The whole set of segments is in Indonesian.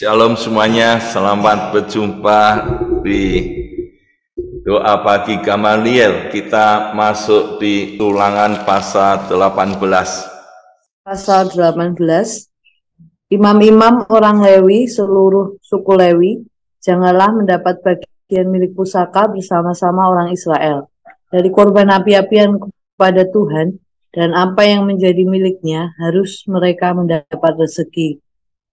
Shalom semuanya, selamat berjumpa di doa pagi Gamaliel. Kita masuk di Ulangan pasal 18. Pasal 18. Imam-imam orang Lewi, seluruh suku Lewi, janganlah mendapat bagian milik pusaka bersama-sama orang Israel dari korban api-apian kepada Tuhan, dan apa yang menjadi miliknya harus mereka mendapat rezeki.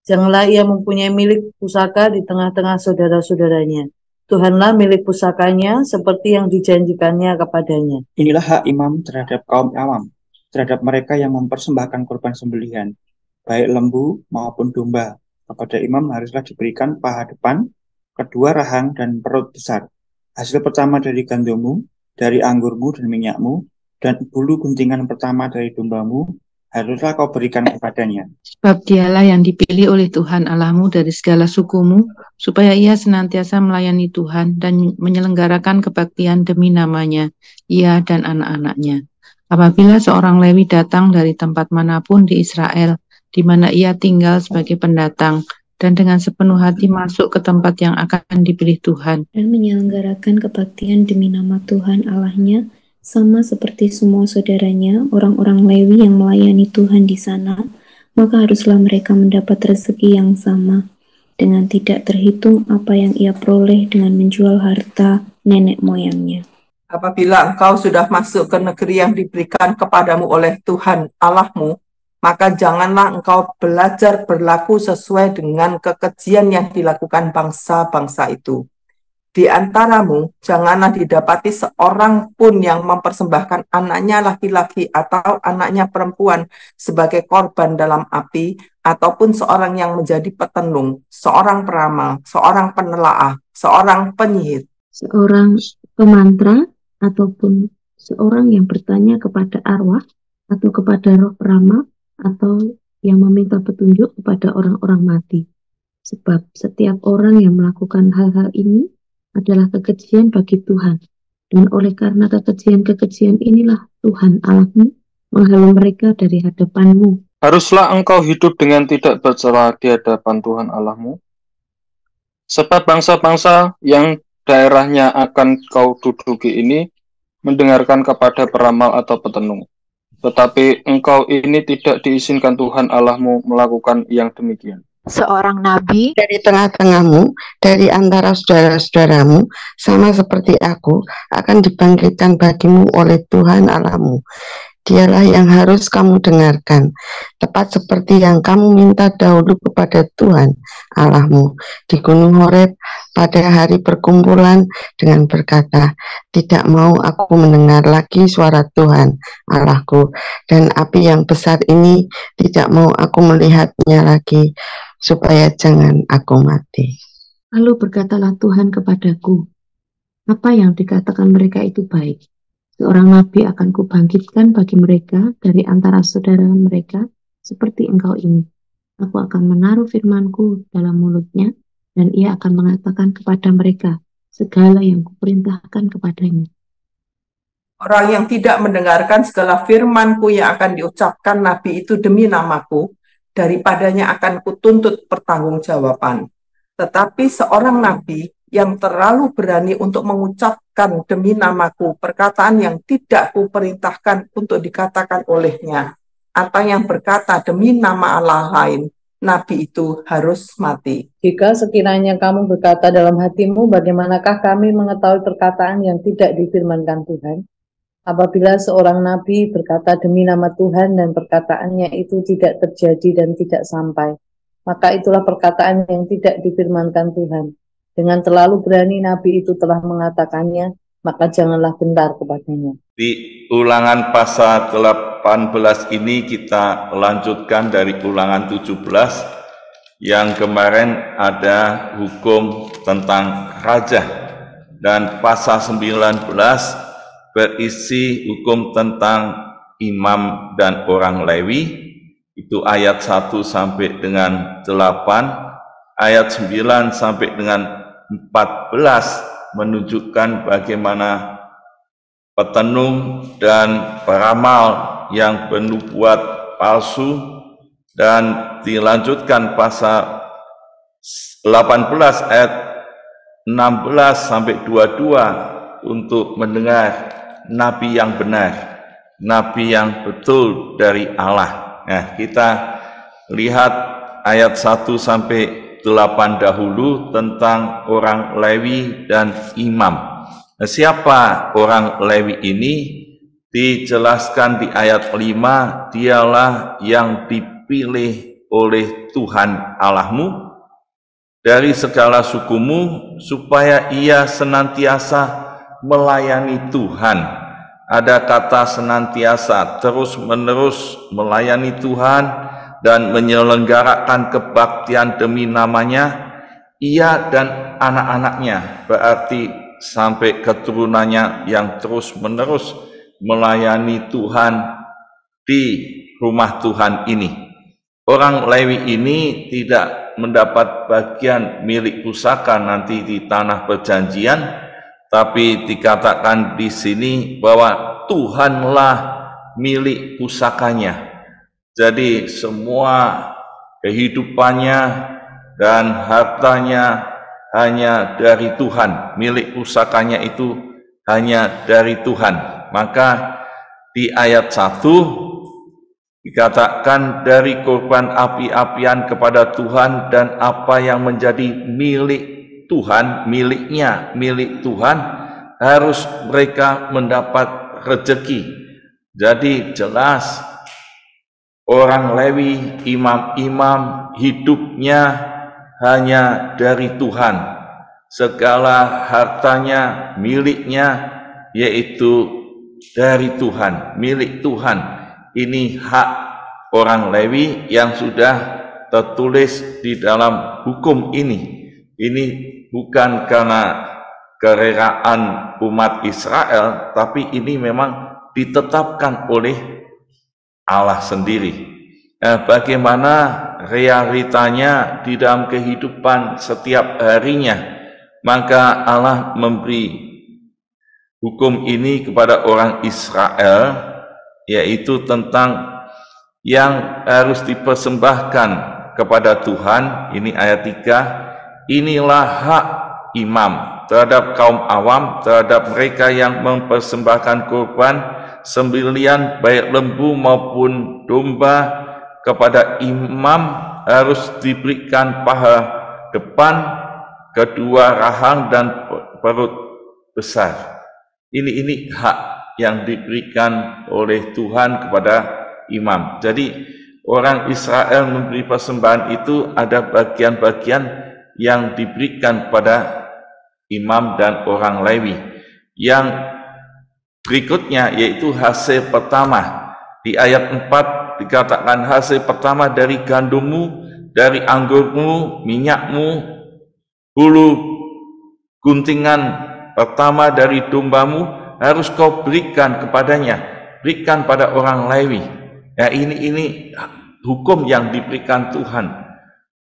Janganlah ia mempunyai milik pusaka di tengah-tengah saudara-saudaranya. Tuhanlah milik pusakanya seperti yang dijanjikannya kepadanya. Inilah hak imam terhadap kaum awam, terhadap mereka yang mempersembahkan kurban sembelihan, baik lembu maupun domba. Kepada imam haruslah diberikan paha depan, kedua rahang dan perut besar. Hasil pertama dari gandummu, dari anggurmu dan minyakmu, dan bulu guntingan pertama dari dombamu, haruslah kau berikan kepadanya. Sebab dialah yang dipilih oleh Tuhan Allahmu dari segala sukumu, supaya ia senantiasa melayani Tuhan dan menyelenggarakan kebaktian demi namanya, ia dan anak-anaknya. Apabila seorang Lewi datang dari tempat manapun di Israel, di mana ia tinggal sebagai pendatang, dan dengan sepenuh hati masuk ke tempat yang akan dipilih Tuhan, dan menyelenggarakan kebaktian demi nama Tuhan Allahnya, sama seperti semua saudaranya, orang-orang Lewi yang melayani Tuhan di sana, maka haruslah mereka mendapat rezeki yang sama, dengan tidak terhitung apa yang ia peroleh dengan menjual harta nenek moyangnya. Apabila engkau sudah masuk ke negeri yang diberikan kepadamu oleh Tuhan Allahmu, maka janganlah engkau belajar berlaku sesuai dengan kekejian yang dilakukan bangsa-bangsa itu. Di antaramu, janganlah didapati seorang pun yang mempersembahkan anaknya laki-laki atau anaknya perempuan sebagai korban dalam api, ataupun seorang yang menjadi petenung, seorang peramal, seorang penelaah, seorang penyihir, seorang pemantra, ataupun seorang yang bertanya kepada arwah atau kepada roh peramal, atau yang meminta petunjuk kepada orang-orang mati. Sebab setiap orang yang melakukan hal-hal ini adalah kekejian bagi Tuhan, dan oleh karena kekejian-kekejian inilah Tuhan Allahmu menghalau mereka dari hadapanmu. Haruslah engkau hidup dengan tidak bercela di hadapan Tuhan Allahmu, sebab bangsa-bangsa yang daerahnya akan kau duduki ini mendengarkan kepada peramal atau petenung, tetapi engkau ini tidak diizinkan Tuhan Allahmu melakukan yang demikian. Seorang nabi dari tengah-tengahmu, dari antara saudara-saudaramu, sama seperti aku, akan dibangkitkan bagimu oleh Tuhan Allahmu. Dialah yang harus kamu dengarkan, tepat seperti yang kamu minta dahulu kepada Tuhan Allahmu di Gunung Horeb pada hari perkumpulan dengan berkata, tidak mau aku mendengar lagi suara Tuhan Allahku, dan api yang besar ini tidak mau aku melihatnya lagi, supaya jangan aku mati. Lalu berkatalah Tuhan kepadaku, apa yang dikatakan mereka itu baik. Seorang nabi akan kubangkitkan bagi mereka dari antara saudara mereka, seperti engkau ini. Aku akan menaruh firmanku dalam mulutnya, dan ia akan mengatakan kepada mereka segala yang kuperintahkan kepadanya. Orang yang tidak mendengarkan segala firmanku yang akan diucapkan nabi itu demi namaku, daripadanya akan kutuntut pertanggungjawaban. Tetapi seorang nabi yang terlalu berani untuk mengucapkan demi namaku perkataan yang tidak kuperintahkan untuk dikatakan olehnya, atau yang berkata demi nama Allah lain, nabi itu harus mati. Jika sekiranya kamu berkata dalam hatimu, bagaimanakah kami mengetahui perkataan yang tidak difirmankan Tuhan? Apabila seorang nabi berkata demi nama Tuhan dan perkataannya itu tidak terjadi dan tidak sampai, maka itulah perkataan yang tidak difirmankan Tuhan. Dengan terlalu berani nabi itu telah mengatakannya, maka janganlah bentar kepadanya. Di Ulangan pasal 18 ini kita lanjutkan dari Ulangan 17 yang kemarin ada hukum tentang raja, dan pasal 19 berisi hukum tentang imam dan orang Lewi, itu ayat 1 sampai dengan 8, ayat 9 sampai dengan 14 menunjukkan bagaimana petenung dan peramal yang bernubuat palsu, dan dilanjutkan pasal 18 ayat 16 sampai 22 untuk mendengar nabi yang benar, nabi yang betul dari Allah. Nah, kita lihat ayat 1 sampai 8 dahulu tentang orang Lewi dan imam. Nah, siapa orang Lewi ini? Dijelaskan di ayat 5, dialah yang dipilih oleh Tuhan Allahmu dari segala sukumu supaya ia senantiasa melayani Tuhan. Ada kata senantiasa, terus-menerus melayani Tuhan dan menyelenggarakan kebaktian demi namanya, ia dan anak-anaknya, berarti sampai keturunannya yang terus-menerus melayani Tuhan di rumah Tuhan ini. Orang Lewi ini tidak mendapat bagian milik pusaka nanti di tanah perjanjian, tapi dikatakan di sini bahwa Tuhanlah milik pusakanya. Jadi semua kehidupannya dan hartanya hanya dari Tuhan, milik pusakanya itu hanya dari Tuhan. Maka di ayat 1 dikatakan dari korban api-apian kepada Tuhan dan apa yang menjadi milik Tuhan, milik Tuhan, harus mereka mendapat rezeki. Jadi jelas orang Lewi, imam-imam, hidupnya hanya dari Tuhan. Segala hartanya, miliknya, yaitu dari Tuhan, milik Tuhan. Ini hak orang Lewi yang sudah tertulis di dalam hukum ini. Ini bukan karena kereraan umat Israel, tapi ini memang ditetapkan oleh Allah sendiri. Bagaimana realitanya di dalam kehidupan setiap harinya, maka Allah memberi hukum ini kepada orang Israel, yaitu tentang yang harus dipersembahkan kepada Tuhan. Ini ayat 3, inilah hak imam terhadap kaum awam, terhadap mereka yang mempersembahkan korban sembelihan baik lembu maupun domba. Kepada imam harus diberikan paha depan, kedua rahang dan perut besar. Ini hak yang diberikan oleh Tuhan kepada imam. Jadi orang Israel memberi persembahan itu ada bagian-bagian yang diberikan kepada imam dan orang Lewi. Yang berikutnya yaitu hasil pertama. Di ayat 4 dikatakan hasil pertama dari gandummu, dari anggurmu, minyakmu, bulu guntingan pertama dari dombamu harus kau berikan kepadanya, berikan pada orang Lewi. Ya, ini hukum yang diberikan Tuhan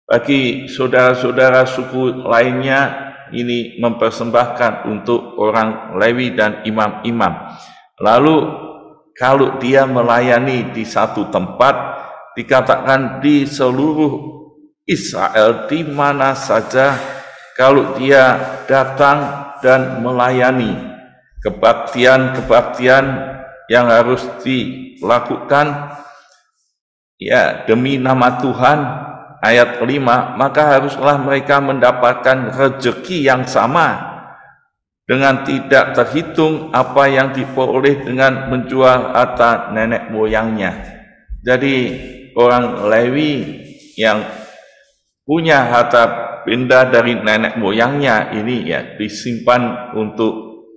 bagi saudara-saudara suku lainnya. Ini mempersembahkan untuk orang Lewi dan imam-imam. Lalu kalau dia melayani di satu tempat, dikatakan di seluruh Israel, di mana saja, kalau dia datang dan melayani kebaktian yang harus dilakukan ya demi nama Tuhan, ayat 5, maka haruslah mereka mendapatkan rezeki yang sama dengan tidak terhitung apa yang diperoleh dengan menjual harta nenek moyangnya. Jadi orang Lewi yang punya harta benda dari nenek moyangnya ini ya disimpan untuk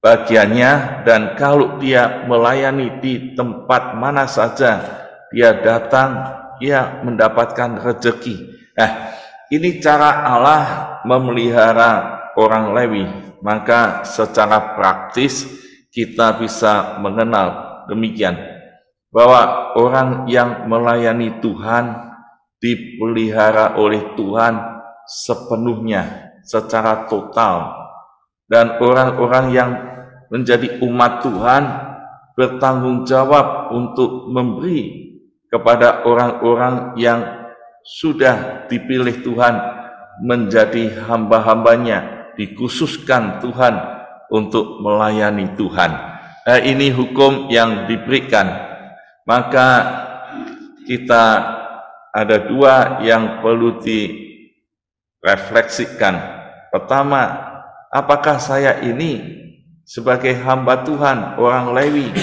bagiannya, dan kalau dia melayani di tempat mana saja dia datang, dia mendapatkan rezeki. Ini cara Allah memelihara orang Lewi. Maka secara praktis kita bisa mengenal demikian, bahwa orang yang melayani Tuhan dipelihara oleh Tuhan sepenuhnya, secara total. Dan orang-orang yang menjadi umat Tuhan bertanggung jawab untuk memberi kepada orang-orang yang sudah dipilih Tuhan menjadi hamba-hambanya, dikhususkan Tuhan untuk melayani Tuhan. Ini hukum yang diberikan. Maka kita ada dua yang perlu direfleksikan. Pertama, apakah saya ini sebagai hamba Tuhan, orang Lewi,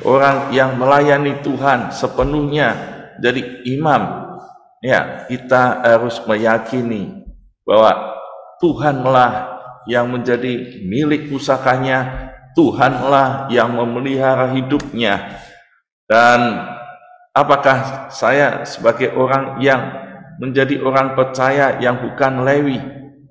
orang yang melayani Tuhan sepenuhnya, jadi imam? Ya, kita harus meyakini bahwa Tuhanlah yang menjadi milik pusakanya, Tuhanlah yang memelihara hidupnya. Dan apakah saya sebagai orang yang menjadi orang percaya yang bukan Lewi,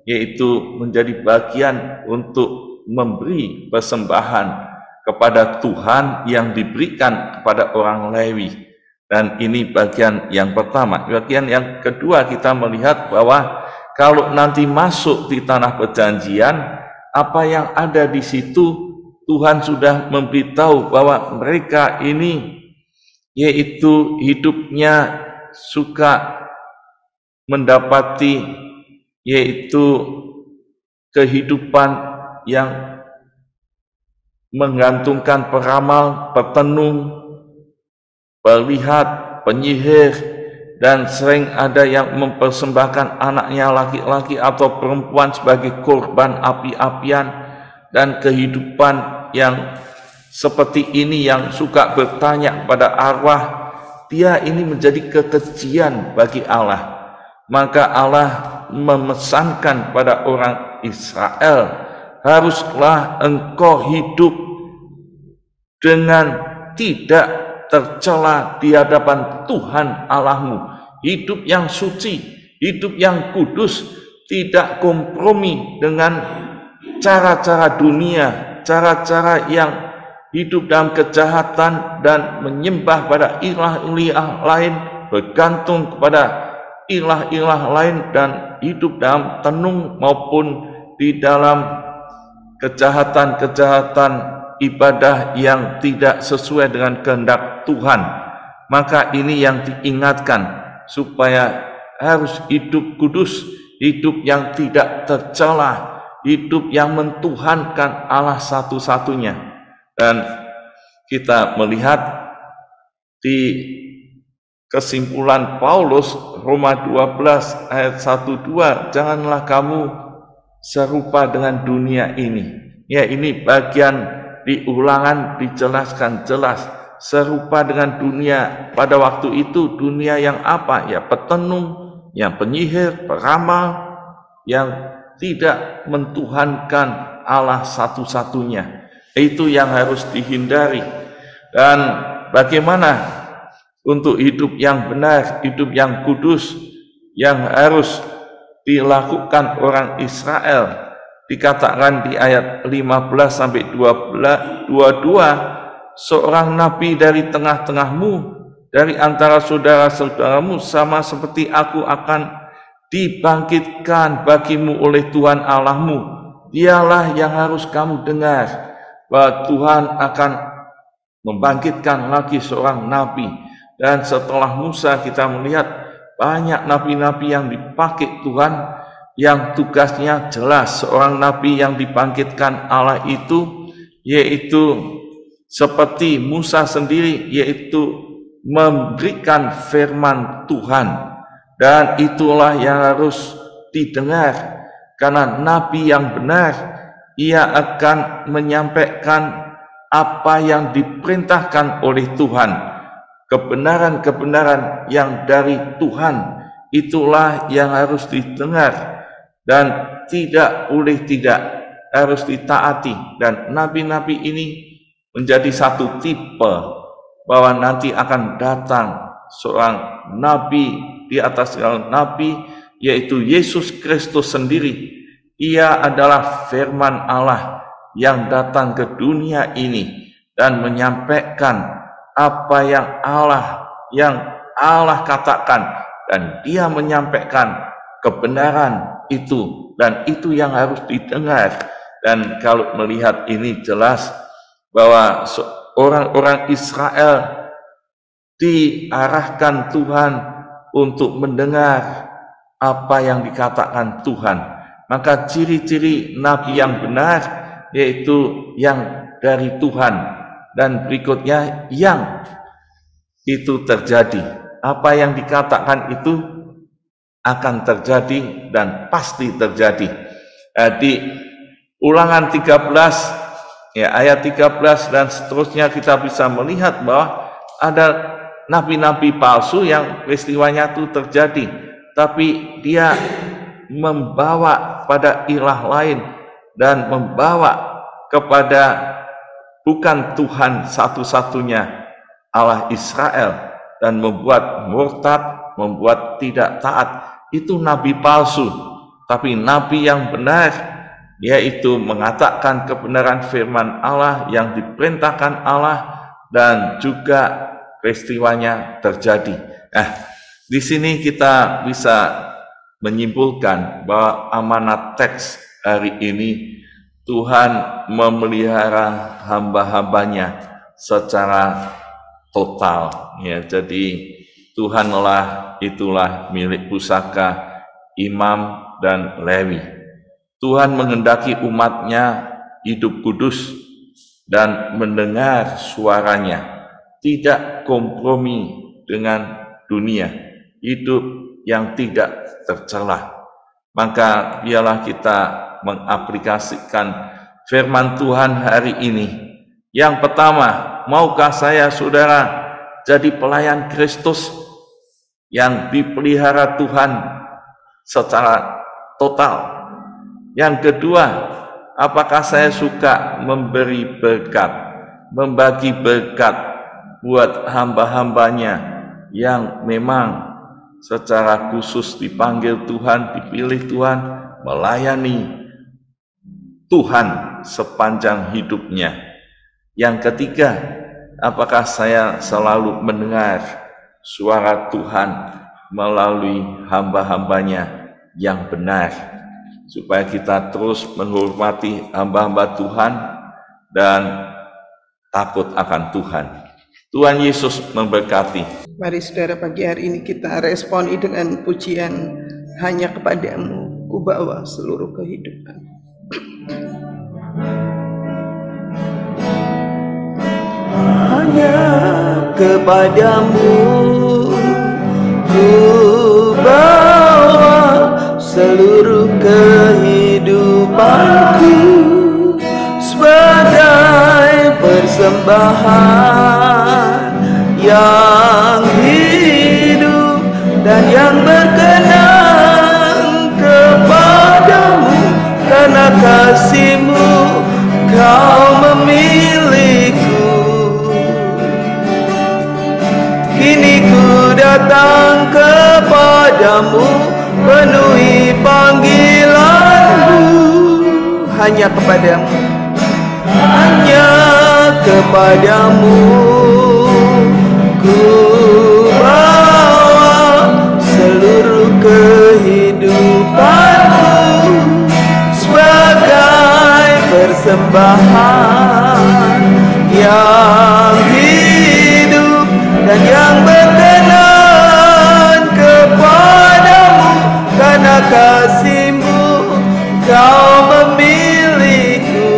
yaitu menjadi bagian untuk memberi persembahan kepada Tuhan yang diberikan kepada orang Lewi? Dan ini bagian yang pertama. Bagian yang kedua, kita melihat bahwa kalau nanti masuk di tanah perjanjian, apa yang ada di situ Tuhan sudah memberitahu bahwa mereka ini yaitu hidupnya suka mendapati yaitu kehidupan yang menggantungkan peramal, petenung, pelihat, penyihir, dan sering ada yang mempersembahkan anaknya laki-laki atau perempuan sebagai korban api-apian, dan kehidupan yang seperti ini yang suka bertanya pada arwah, dia ini menjadi kekejian bagi Allah. Maka Allah memesankan pada orang Israel, haruslah engkau hidup dengan tidak tercela di hadapan Tuhan Allahmu, hidup yang suci, hidup yang kudus, tidak kompromi dengan cara-cara dunia, cara-cara yang hidup dalam kejahatan dan menyembah pada ilah-ilah lain, bergantung kepada ilah-ilah lain, dan hidup dalam tenung maupun di dalam kejahatan-kejahatan ibadah yang tidak sesuai dengan kehendak Tuhan. Maka ini yang diingatkan, supaya harus hidup kudus, hidup yang tidak tercela, hidup yang mentuhankan Allah satu-satunya. Dan kita melihat di kesimpulan Paulus, Roma 12 ayat 1-2, janganlah kamu serupa dengan dunia ini. Ya, ini bagian di Ulangan dijelaskan jelas, serupa dengan dunia pada waktu itu. Dunia yang apa? Ya, petenung, yang penyihir, peramal, yang tidak mentuhankan Allah satu-satunya. Itu yang harus dihindari. Dan bagaimana untuk hidup yang benar, hidup yang kudus, yang harus dilakukan orang Israel? Dikatakan di ayat 15-22, seorang nabi dari tengah-tengahmu, dari antara saudara-saudaramu, sama seperti aku, akan dibangkitkan bagimu oleh Tuhan Allahmu. Dialah yang harus kamu dengar, bahwa Tuhan akan membangkitkan lagi seorang nabi. Dan setelah Musa, kita melihat banyak nabi-nabi yang dipakai Tuhan, yang tugasnya jelas. Seorang nabi yang dibangkitkan Allah itu, yaitu seperti Musa sendiri, yaitu memberikan firman Tuhan. Dan itulah yang harus didengar, karena nabi yang benar, ia akan menyampaikan apa yang diperintahkan oleh Tuhan. Kebenaran-kebenaran yang dari Tuhan, itulah yang harus didengar. Dan tidak boleh tidak harus ditaati, dan nabi-nabi ini menjadi satu tipe bahwa nanti akan datang seorang nabi di atas segala nabi, yaitu Yesus Kristus sendiri. Ia adalah firman Allah yang datang ke dunia ini dan menyampaikan apa yang Allah katakan, dan dia menyampaikan kebenaran itu, dan itu yang harus didengar. Dan kalau melihat ini jelas bahwa orang-orang Israel diarahkan Tuhan untuk mendengar apa yang dikatakan Tuhan. Maka ciri-ciri nabi yang benar yaitu yang dari Tuhan, dan berikutnya yang itu terjadi. Apa yang dikatakan itu akan terjadi dan pasti terjadi. Di Ulangan 13 ya, ayat 13 dan seterusnya kita bisa melihat bahwa ada nabi-nabi palsu yang peristiwanya itu terjadi, tapi dia membawa pada ilah lain dan membawa kepada bukan Tuhan satu-satunya Allah Israel, dan membuat murtad, membuat tidak taat. Itu nabi palsu. Tapi nabi yang benar yaitu mengatakan kebenaran firman Allah yang diperintahkan Allah dan juga peristiwanya terjadi. Nah, di sini kita bisa menyimpulkan bahwa amanat teks hari ini, Tuhan memelihara hamba-hambanya secara total. Ya, jadi Tuhanlah itulah milik pusaka imam dan Lewi. Tuhan menghendaki umatnya hidup kudus dan mendengar suaranya, tidak kompromi dengan dunia, hidup yang tidak tercelah. Maka biarlah kita mengaplikasikan firman Tuhan hari ini. Yang pertama, maukah saya saudara jadi pelayan Kristus yang dipelihara Tuhan secara total? Yang kedua, apakah saya suka memberi berkat, membagi berkat buat hamba-hambanya yang memang secara khusus dipanggil Tuhan, dipilih Tuhan, melayani Tuhan sepanjang hidupnya? Yang ketiga, apakah saya selalu mendengar suara Tuhan melalui hamba-hambanya yang benar, supaya kita terus menghormati hamba-hamba Tuhan dan takut akan Tuhan. Tuhan Yesus memberkati. Mari saudara, pagi hari ini kita responi dengan pujian Hanya Kepadamu Ku Bawa Seluruh Kehidupan. Hanya kepadamu ku bawa seluruh kehidupanku sebagai persembahan yang hidup dan yang berkenan kepadamu. Karena kasih-Mu Kau memilihku. Kini ku datang kepadamu, penuhi panggilanmu. Hanya kepadamu, hanya kepadamu ku bawa seluruh kehidupanku sebagai persembahan yang hidup dan yang berkenan kepadamu. Karena kasih-Mu Kau memilihku.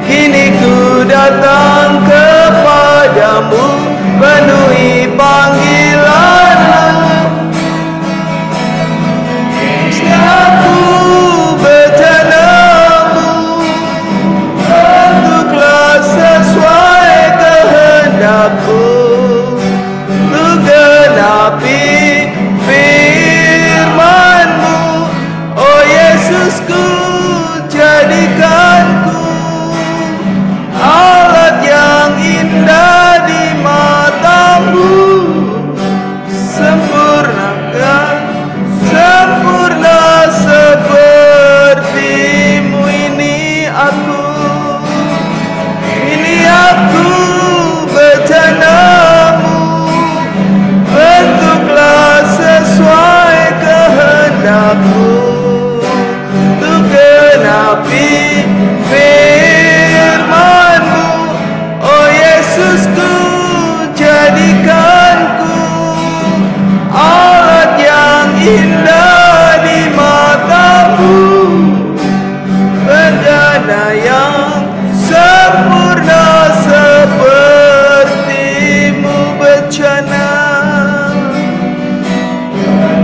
Kini ku datang kepadamu, penuhi panggilanmu. Aku bertanamu, bentuklah sesuai kehendak-Mu. Ku genapi firman-Mu, oh Yesus Bejana yang sempurna sepertimu bejana,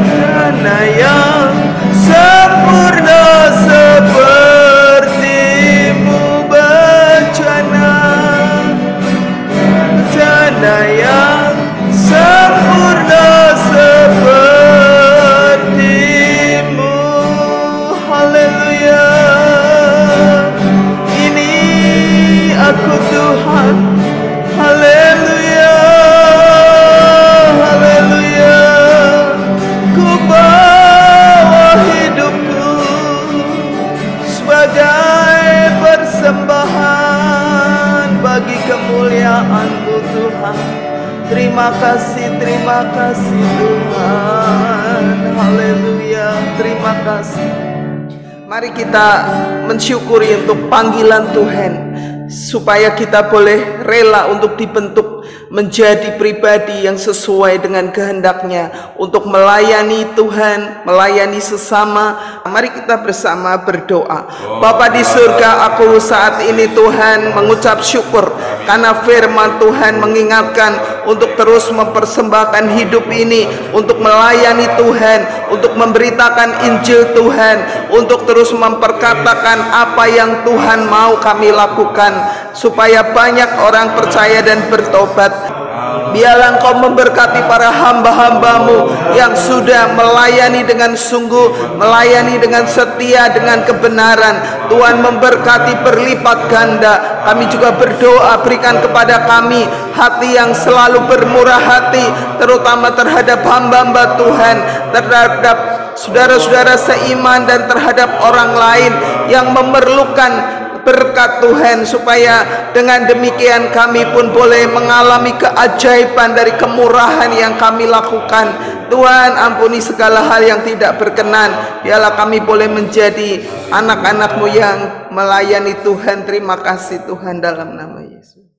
bejana yang sempurna sepertimu bejana, bejana yang sempurna sepertimu. Haleluya. Ini aku Tuhan. Haleluya. Haleluya. Ku bawa hidupku sebagai persembahan bagi kemuliaan-Mu Tuhan. Terima kasih Tuhan. Haleluya. Terima kasih. Mari kita mensyukuri untuk panggilan Tuhan, supaya kita boleh rela untuk dibentuk menjadi pribadi yang sesuai dengan kehendak-Nya untuk melayani Tuhan, melayani sesama. Mari kita bersama berdoa. Bapa di surga, aku saat ini Tuhan mengucap syukur karena firman Tuhan mengingatkan untuk terus mempersembahkan hidup ini untuk melayani Tuhan, untuk memberitakan Injil Tuhan, untuk terus memperkatakan apa yang Tuhan mau kami lakukan supaya banyak orang percaya dan bertobat. Biarlah Engkau memberkati para hamba-hamba-Mu yang sudah melayani dengan sungguh, melayani dengan setia, dengan kebenaran. Tuhan memberkati berlipat ganda. Kami juga berdoa, berikan kepada kami hati yang selalu bermurah hati, terutama terhadap hamba-hamba Tuhan, terhadap saudara-saudara seiman dan terhadap orang lain yang memerlukan berkat Tuhan, supaya dengan demikian kami pun boleh mengalami keajaiban dari kemurahan yang kami lakukan. Tuhan, ampuni segala hal yang tidak berkenan. Biarlah kami boleh menjadi anak-anak-Mu yang melayani Tuhan. Terima kasih Tuhan, dalam nama Yesus.